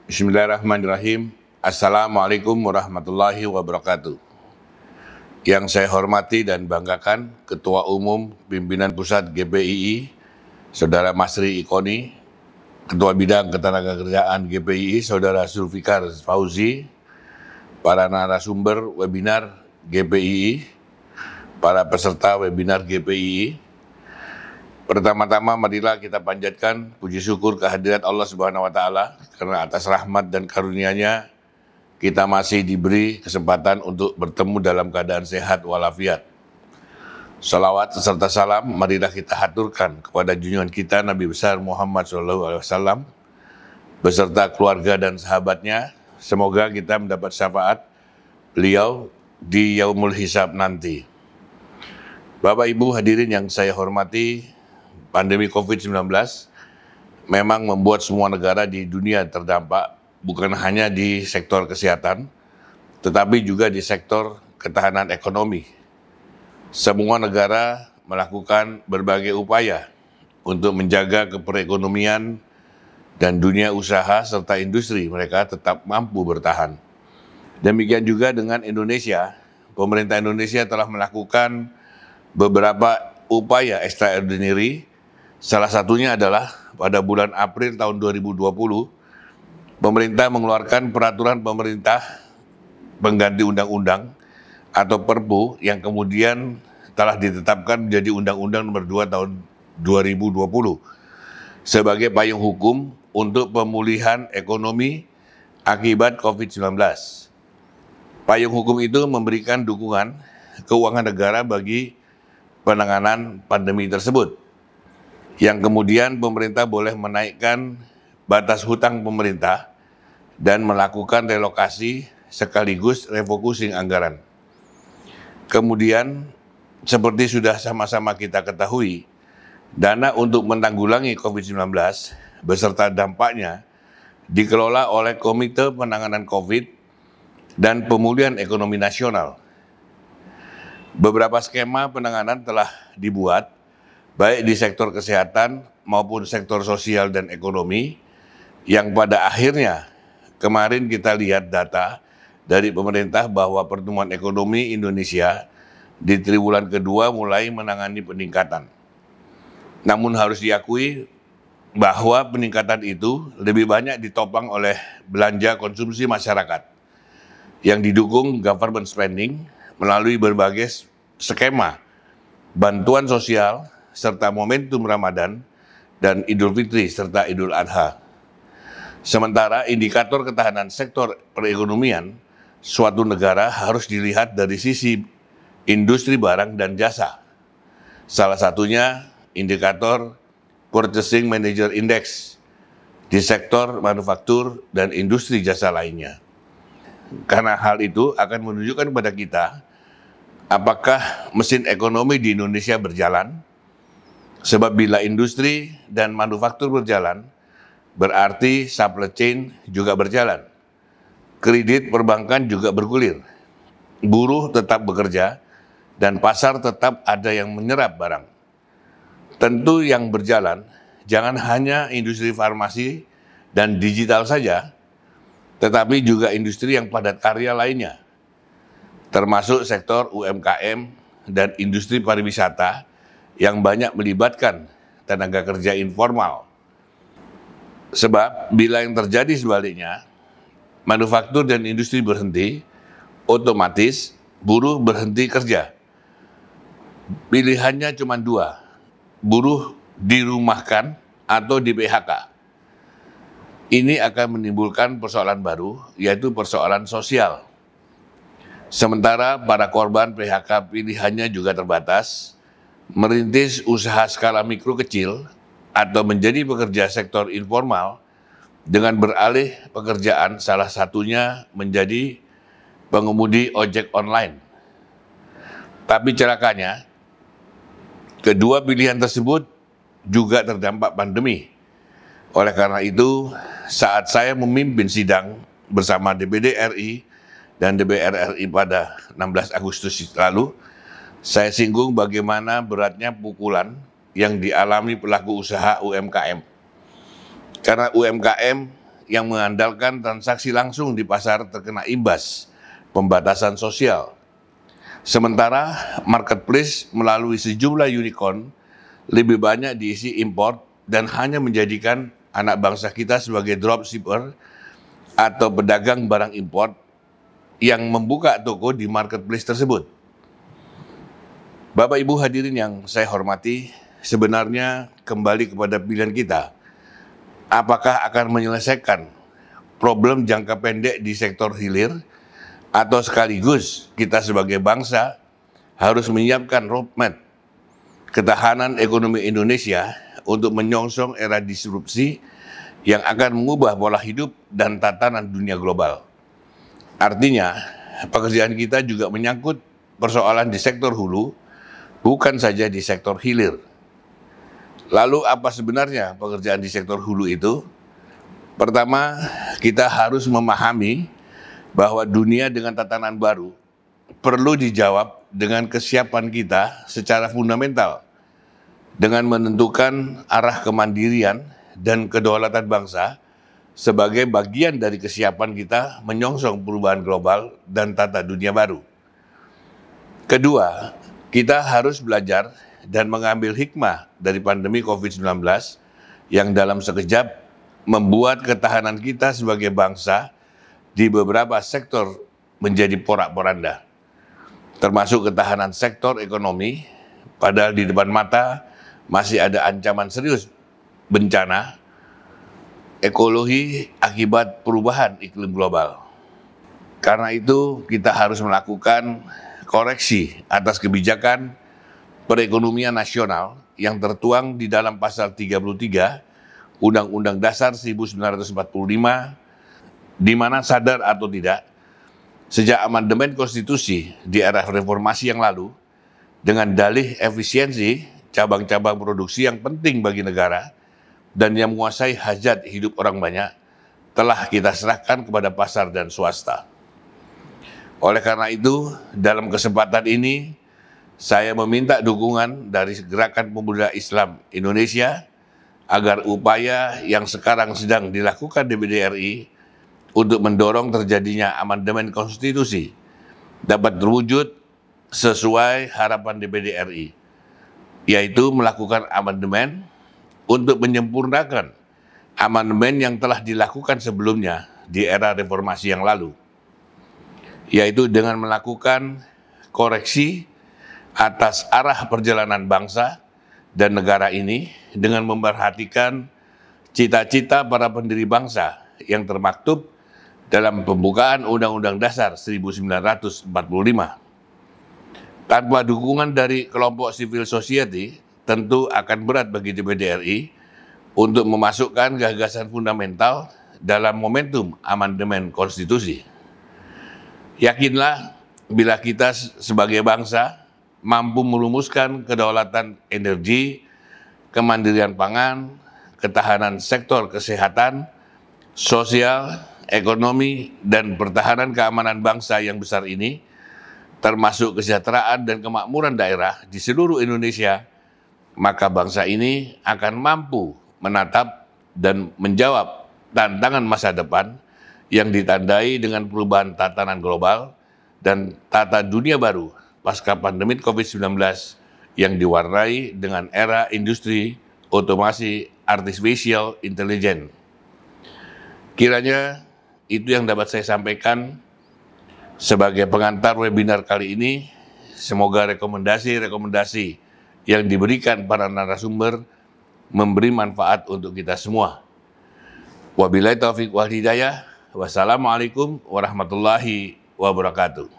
Bismillahirrahmanirrahim. Assalamualaikum warahmatullahi wabarakatuh. Yang saya hormati dan banggakan Ketua Umum Pimpinan Pusat GPII, Saudara Masri Ikoni, Ketua Bidang Ketenagakerjaan GPII, Saudara Zulfikar Fauzi, para narasumber webinar GPII, para peserta webinar GPII. Pertama-tama marilah kita panjatkan puji syukur kehadirat Allah Subhanahu wa taala karena atas rahmat dan karunia-Nya kita masih diberi kesempatan untuk bertemu dalam keadaan sehat walafiat. Salawat serta salam marilah kita haturkan kepada junjungan kita Nabi besar Muhammad SAW beserta keluarga dan sahabatnya. Semoga kita mendapat syafaat beliau di yaumul hisab nanti. Bapak Ibu hadirin yang saya hormati, pandemi COVID-19 memang membuat semua negara di dunia terdampak, bukan hanya di sektor kesehatan, tetapi juga di sektor ketahanan ekonomi. Semua negara melakukan berbagai upaya untuk menjaga perekonomian dan dunia usaha serta industri mereka tetap mampu bertahan. Demikian juga dengan Indonesia, pemerintah Indonesia telah melakukan beberapa upaya extraordinary. Salah satunya adalah pada bulan April tahun 2020, pemerintah mengeluarkan peraturan pemerintah pengganti undang-undang atau Perpu yang kemudian telah ditetapkan menjadi Undang-Undang Nomor 2 tahun 2020 sebagai payung hukum untuk pemulihan ekonomi akibat COVID-19. Payung hukum itu memberikan dukungan keuangan negara bagi penanganan pandemi tersebut, yang kemudian pemerintah boleh menaikkan batas hutang pemerintah dan melakukan relokasi sekaligus refocusing anggaran. Kemudian, seperti sudah sama-sama kita ketahui, dana untuk menanggulangi COVID-19 beserta dampaknya dikelola oleh Komite Penanganan COVID dan Pemulihan Ekonomi Nasional. Beberapa skema penanganan telah dibuat baik di sektor kesehatan maupun sektor sosial dan ekonomi, yang pada akhirnya kemarin kita lihat data dari pemerintah bahwa pertumbuhan ekonomi Indonesia di triwulan kedua mulai menangani peningkatan. Namun harus diakui bahwa peningkatan itu lebih banyak ditopang oleh belanja konsumsi masyarakat yang didukung government spending melalui berbagai skema bantuan sosial serta momentum Ramadan dan Idul Fitri serta Idul Adha. Sementara indikator ketahanan sektor perekonomian suatu negara harus dilihat dari sisi industri barang dan jasa. Salah satunya indikator Purchasing Manager Index di sektor manufaktur dan industri jasa lainnya. Karena hal itu akan menunjukkan kepada kita apakah mesin ekonomi di Indonesia berjalan. Sebab bila industri dan manufaktur berjalan, berarti supply chain juga berjalan. Kredit perbankan juga bergulir. Buruh tetap bekerja dan pasar tetap ada yang menyerap barang. Tentu yang berjalan jangan hanya industri farmasi dan digital saja, tetapi juga industri yang padat karya lainnya, termasuk sektor UMKM dan industri pariwisata yang banyak melibatkan tenaga kerja informal. Sebab bila yang terjadi sebaliknya, manufaktur dan industri berhenti, otomatis buruh berhenti kerja. Pilihannya cuma dua, buruh dirumahkan atau di PHK. Ini akan menimbulkan persoalan baru, yaitu persoalan sosial. Sementara para korban PHK pilihannya juga terbatas, merintis usaha skala mikro kecil atau menjadi pekerja sektor informal dengan beralih pekerjaan, salah satunya menjadi pengemudi ojek online. Tapi celakanya, kedua pilihan tersebut juga terdampak pandemi. Oleh karena itu, saat saya memimpin sidang bersama DPD RI dan DPR RI pada 16 Agustus lalu, saya singgung bagaimana beratnya pukulan yang dialami pelaku usaha UMKM. Karena UMKM yang mengandalkan transaksi langsung di pasar terkena imbas pembatasan sosial. Sementara marketplace melalui sejumlah unicorn lebih banyak diisi import dan hanya menjadikan anak bangsa kita sebagai dropshipper atau pedagang barang import yang membuka toko di marketplace tersebut. Bapak Ibu hadirin yang saya hormati, sebenarnya kembali kepada pilihan kita. Apakah akan menyelesaikan problem jangka pendek di sektor hilir atau sekaligus kita sebagai bangsa harus menyiapkan roadmap ketahanan ekonomi Indonesia untuk menyongsong era disrupsi yang akan mengubah pola hidup dan tatanan dunia global. Artinya, pekerjaan kita juga menyangkut persoalan di sektor hulu, bukan saja di sektor hilir. Lalu apa sebenarnya pekerjaan di sektor hulu itu? Pertama, kita harus memahami bahwa dunia dengan tatanan baru perlu dijawab dengan kesiapan kita secara fundamental dengan menentukan arah kemandirian dan kedaulatan bangsa sebagai bagian dari kesiapan kita menyongsong perubahan global dan tata dunia baru. Kedua, kita harus belajar dan mengambil hikmah dari pandemi COVID-19 yang dalam sekejap membuat ketahanan kita sebagai bangsa di beberapa sektor menjadi porak-poranda, termasuk ketahanan sektor ekonomi, padahal di depan mata masih ada ancaman serius bencana ekologi akibat perubahan iklim global. Karena itu kita harus melakukan koreksi atas kebijakan perekonomian nasional yang tertuang di dalam pasal 33 Undang-Undang Dasar 1945, di mana sadar atau tidak, sejak amandemen konstitusi di era reformasi yang lalu, dengan dalih efisiensi cabang-cabang produksi yang penting bagi negara dan yang menguasai hajat hidup orang banyak, telah kita serahkan kepada pasar dan swasta. Oleh karena itu, dalam kesempatan ini, saya meminta dukungan dari Gerakan Pemuda Islam Indonesia agar upaya yang sekarang sedang dilakukan DPD RI untuk mendorong terjadinya amandemen konstitusi dapat terwujud sesuai harapan DPD RI, yaitu melakukan amandemen untuk menyempurnakan amandemen yang telah dilakukan sebelumnya di era reformasi yang lalu, yaitu dengan melakukan koreksi atas arah perjalanan bangsa dan negara ini dengan memperhatikan cita-cita para pendiri bangsa yang termaktub dalam pembukaan Undang-Undang Dasar 1945. Tanpa dukungan dari kelompok civil society, tentu akan berat bagi DPD RI untuk memasukkan gagasan fundamental dalam momentum amandemen konstitusi. Yakinlah bila kita sebagai bangsa mampu merumuskan kedaulatan energi, kemandirian pangan, ketahanan sektor kesehatan, sosial, ekonomi, dan pertahanan keamanan bangsa yang besar ini, termasuk kesejahteraan dan kemakmuran daerah di seluruh Indonesia, maka bangsa ini akan mampu menatap dan menjawab tantangan masa depan yang ditandai dengan perubahan tatanan global dan tata dunia baru pasca pandemi COVID-19 yang diwarnai dengan era industri otomasi artificial intelligence. Kiranya itu yang dapat saya sampaikan sebagai pengantar webinar kali ini. Semoga rekomendasi-rekomendasi yang diberikan para narasumber memberi manfaat untuk kita semua. Wabillahi taufiq wal hidayah. Wassalamualaikum warahmatullahi wabarakatuh.